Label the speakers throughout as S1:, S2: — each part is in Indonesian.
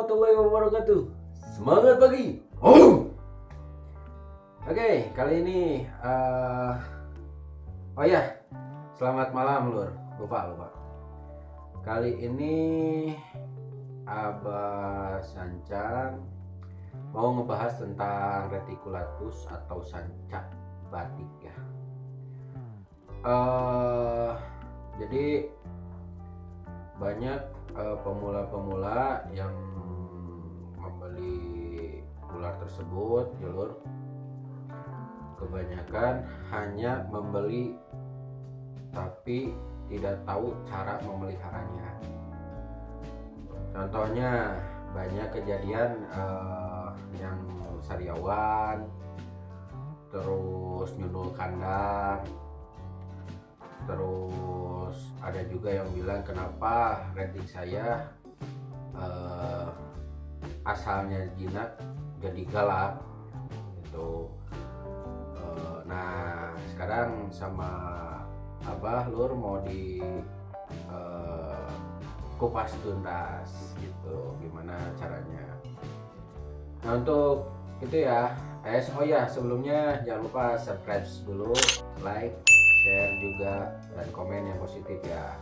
S1: warahmatullahi wabarakatuh. Semangat pagi. Oh. Oke, kali ini oh ya, selamat malam lur. Lupa. Kali ini Abah Sancang mau ngebahas tentang reticulatus atau sancak batik ya. Jadi banyak pemula-pemula yang membeli ular tersebut, jalur kebanyakan hanya membeli tapi tidak tahu cara memeliharanya. Contohnya banyak kejadian yang sariawan, terus nyundul kandang, terus ada juga yang bilang kenapa rating saya asalnya jinak jadi galak gitu. Nah sekarang sama Abah lur mau di kupas tuntas gitu, gimana caranya. Nah untuk itu ya, oh ya sebelumnya jangan lupa subscribe dulu, like, share juga, dan komen yang positif ya,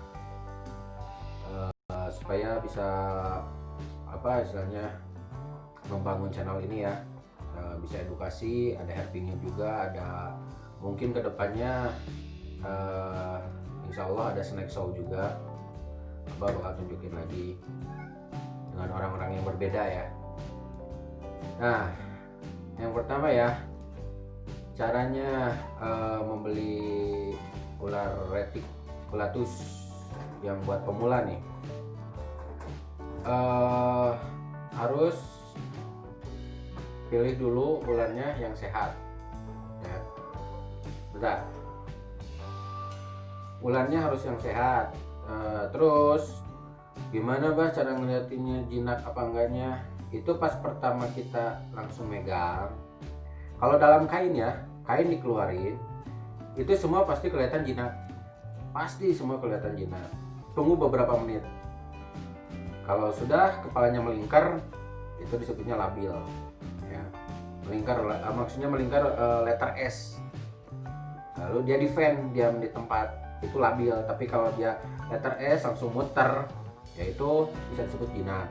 S1: supaya bisa istilahnya membangun channel ini ya, bisa edukasi, ada helpingnya juga, ada mungkin kedepannya insya Allah ada snack show juga. Abah bakal tunjukin lagi dengan orang-orang yang berbeda ya. Nah yang pertama ya, caranya membeli ular reticulatus yang buat pemula nih, harus pilih dulu ularnya yang sehat ya. Bentar, ularnya harus yang sehat. Terus gimana bah cara ngeliatinnya jinak apa enggaknya? Itu pas pertama kita langsung megang, kalau dalam kain ya, kain dikeluarin itu semua pasti kelihatan jinak, pasti semua kelihatan jinak. Tunggu beberapa menit, kalau sudah kepalanya melingkar itu disebutnya labil ya. Melingkar maksudnya melingkar letter S, lalu dia diam di tempat, itu labil. Tapi kalau dia letter S langsung muter, yaitu bisa disebut jinak.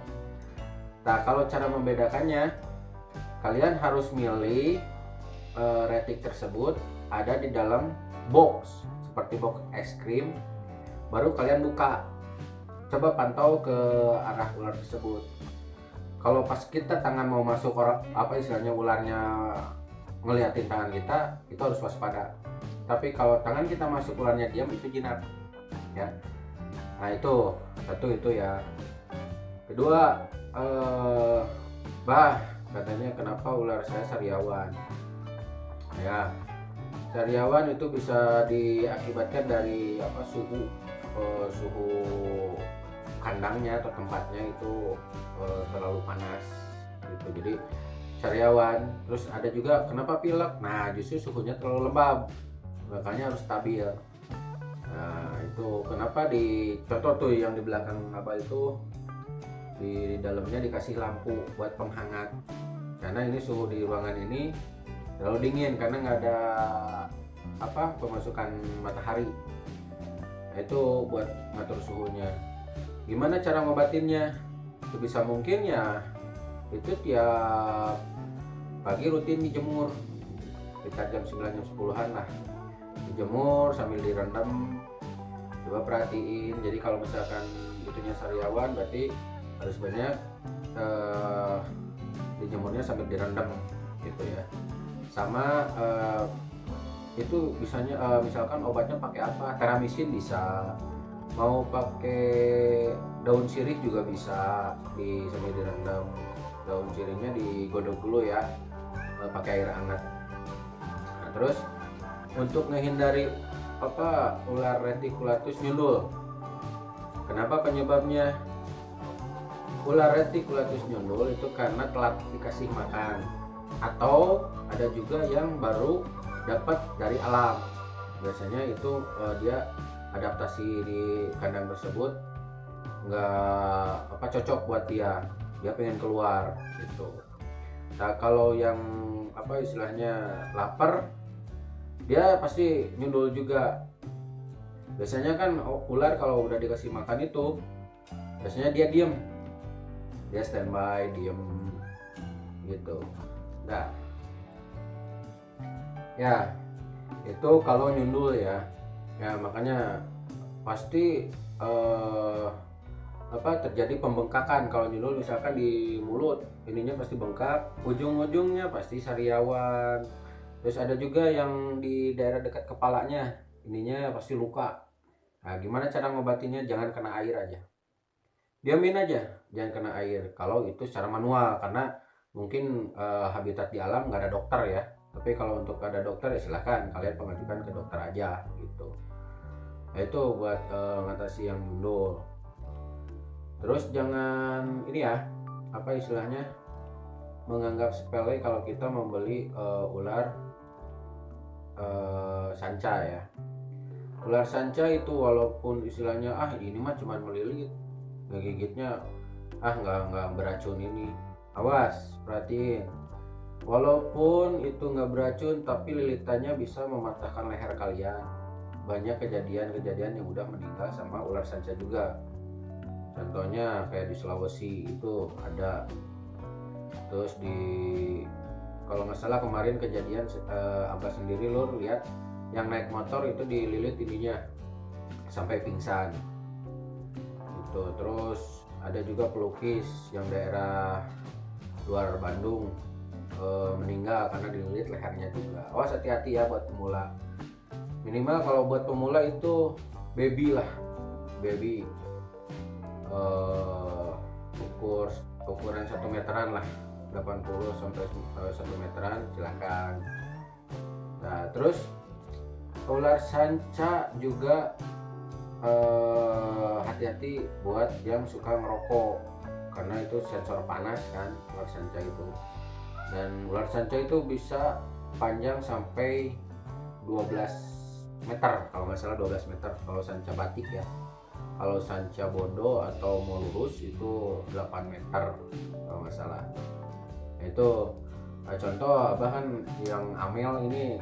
S1: Nah kalau cara membedakannya, kalian harus milih retik tersebut ada di dalam box seperti box es krim, baru kalian buka, coba pantau ke arah ular tersebut. Kalau pas kita tangan mau masuk istilahnya ularnya ngeliatin tangan kita, itu harus waspada. Tapi kalau tangan kita masuk ularnya diam, itu jinak ya. Nah itu satu itu ya. Kedua, bah katanya kenapa ular saya sariawan ya. Sariawan itu bisa diakibatkan dari suhu kandangnya atau tempatnya itu terlalu panas gitu, jadi sariawan. Terus ada juga kenapa pilek, nah justru suhunya terlalu lembab, makanya harus stabil. Nah itu kenapa di contoh tuh yang di belakang apa itu, di dalamnya dikasih lampu buat penghangat, karena ini suhu di ruangan ini terlalu dingin karena nggak ada pemasukan matahari. Nah, itu buat ngatur suhunya. Gimana cara ngobatinnya? Sebisa mungkin ya itu tiap pagi rutin dijemur sekitar jam 9 jam 10-an lah, dijemur sambil direndam. Coba perhatiin, jadi kalau misalkan itunya sariawan berarti harus banyak dijemurnya sambil direndam gitu ya. Sama itu bisanya misalkan obatnya pakai apa, teramisin bisa, mau pakai daun sirih juga bisa, sambil direndam. Daun sirihnya digodok dulu ya, pakai air hangat. Nah, terus untuk menghindari ular reticulatus nyundul, kenapa penyebabnya? Ular reticulatus nyundul itu karena telat dikasih makan, atau ada juga yang baru dapat dari alam. Biasanya itu dia adaptasi di kandang tersebut nggak cocok buat dia, dia pengen keluar gitu. Nah kalau yang apa istilahnya lapar, dia pasti nyundul juga. Biasanya kan ular kalau udah dikasih makan itu biasanya dia diem, dia standby diem gitu. Nah ya itu kalau nyundul ya, ya makanya pasti terjadi pembengkakan kalau nyundul. Misalkan di mulut ininya pasti bengkak, ujung-ujungnya pasti sariawan. Terus ada juga yang di daerah dekat kepalanya ininya pasti luka. Nah gimana cara ngobatinya? Jangan kena air aja, diamin aja, jangan kena air kalau itu secara manual, karena mungkin habitat di alam nggak ada dokter ya. Tapi kalau untuk ada dokter ya silahkan kalian pengajukan ke dokter aja gitu. Nah itu buat ngatasi yang nyundul. Terus jangan ini ya, apa istilahnya, menganggap sepele kalau kita membeli ular sanca ya. Ular sanca itu walaupun istilahnya ini mah cuma melilit, ngegigitnya nggak beracun ini. Awas, perhatiin. Walaupun itu nggak beracun, tapi lilitannya bisa mematahkan leher kalian. Banyak kejadian-kejadian yang udah meninggal sama ular sanca juga. Contohnya kayak di Sulawesi itu ada. Terus di kalau nggak salah kemarin kejadian Abah sendiri Lur lihat yang naik motor itu dililit ininya sampai pingsan gitu. Terus ada juga pelukis yang daerah luar Bandung meninggal karena dililit lehernya juga. Awas, hati-hati ya buat pemula. Minimal kalau buat pemula itu baby lah, baby ukuran 1 meteran lah, 80 sampai 1 meteran silakan. Nah terus ular sanca juga hati-hati buat yang suka ngerokok, karena itu sensor panas kan ular sanca itu. Dan ular sanca itu bisa panjang sampai 12 meter kalau nggak salah, 12 meter kalau sanca batik ya. Kalau sanca bodo atau mau lurus itu 8 meter kalau nggak salah. Itu contoh Abah kan yang amel ini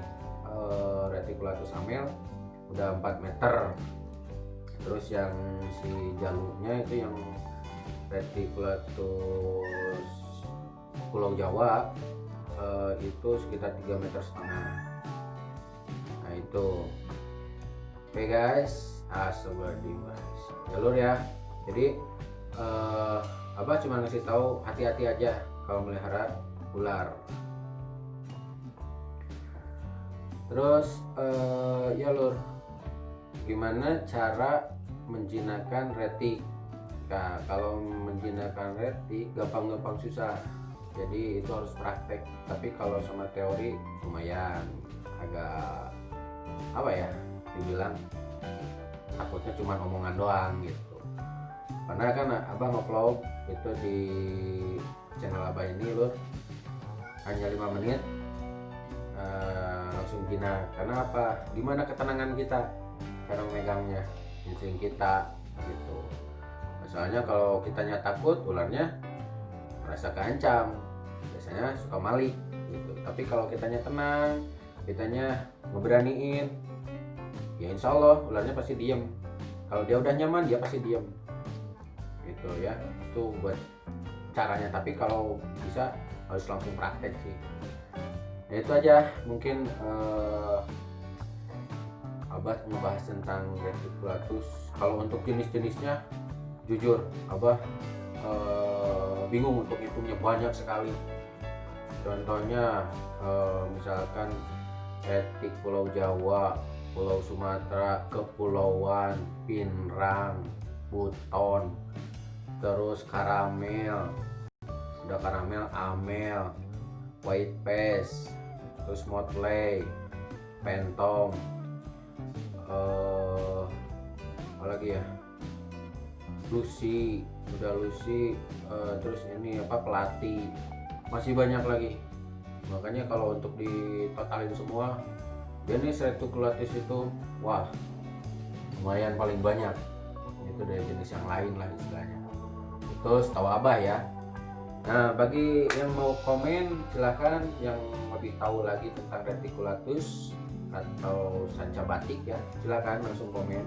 S1: Reticulatus amel udah 4 meter. Terus yang si jalurnya itu yang Reticulatus Pulau Jawa itu sekitar 3,5 meter. Nah itu oke guys, astagfirullahaladzim jalur ya. Jadi Abah cuma ngasih tahu hati-hati aja kalau melihara ular. Terus ya Lur, gimana cara menjinakkan retik? Nah kalau menjinakkan retik gampang-gampang susah, jadi itu harus praktek. Tapi kalau sama teori lumayan agak apa ya, dibilang takutnya cuma omongan doang gitu. Karena kan Abah nge-vlog itu di channel Abah ini Lur hanya 5 menit langsung jinak. Karena apa? Gimana ketenangan kita cara megangnya, insting kita gitu. Soalnya kalau kitanya takut, ularnya merasa keancam, biasanya suka malik gitu. Tapi kalau kitanya tenang, kitanya ngeberaniin, ya insya Allah ularnya pasti diem. Kalau dia udah nyaman dia pasti diem gitu ya. Itu buat caranya, tapi kalau bisa harus langsung praktek sih. Ya itu aja mungkin Abah ngebahas tentang Reticulatus. Kalau untuk jenis-jenisnya jujur Abah bingung untuk hitungnya, banyak sekali. Contohnya misalkan retik Pulau Jawa, Pulau Sumatera, Kepulauan, Pinrang, Buton, terus karamel, udah karamel, amel, white face, terus motley, pentom, apa lagi ya, Lucy, udah Lucy, terus ini apa, Pelati, masih banyak lagi. Makanya kalau untuk ditotalin semua jenis Reticulatus itu wah lumayan paling banyak itu dari jenis yang lain lah istilahnya. Itu setahu Abah ya. Nah, bagi yang mau komen silahkan, yang lebih tahu lagi tentang reticulatus atau sanca batik ya, silahkan langsung komen.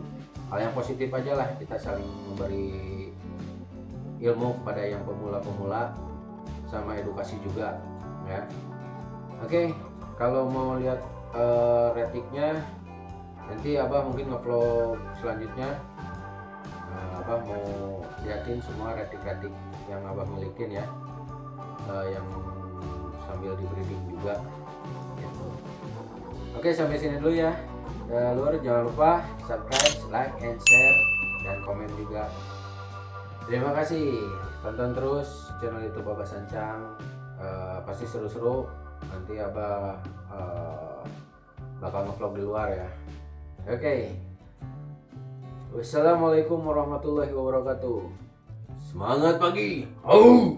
S1: Hal yang positif aja lah, kita saling memberi ilmu kepada yang pemula-pemula sama edukasi juga ya. Oke, kalau mau lihat retiknya nanti Abah mungkin nge-vlog selanjutnya. Abah mau liatin semua retik-retik yang Abah milikin ya, yang sambil di breeding juga gitu. Oke, sampai sini dulu ya. Lur, jangan lupa subscribe, like, and share, dan komen juga. Terima kasih, tonton terus channel YouTube Abah Sancang. Pasti seru-seru. Nanti Abah bakal nge-vlog di luar ya. Oke. Wassalamualaikum warahmatullahi wabarakatuh. Semangat pagi. Oh.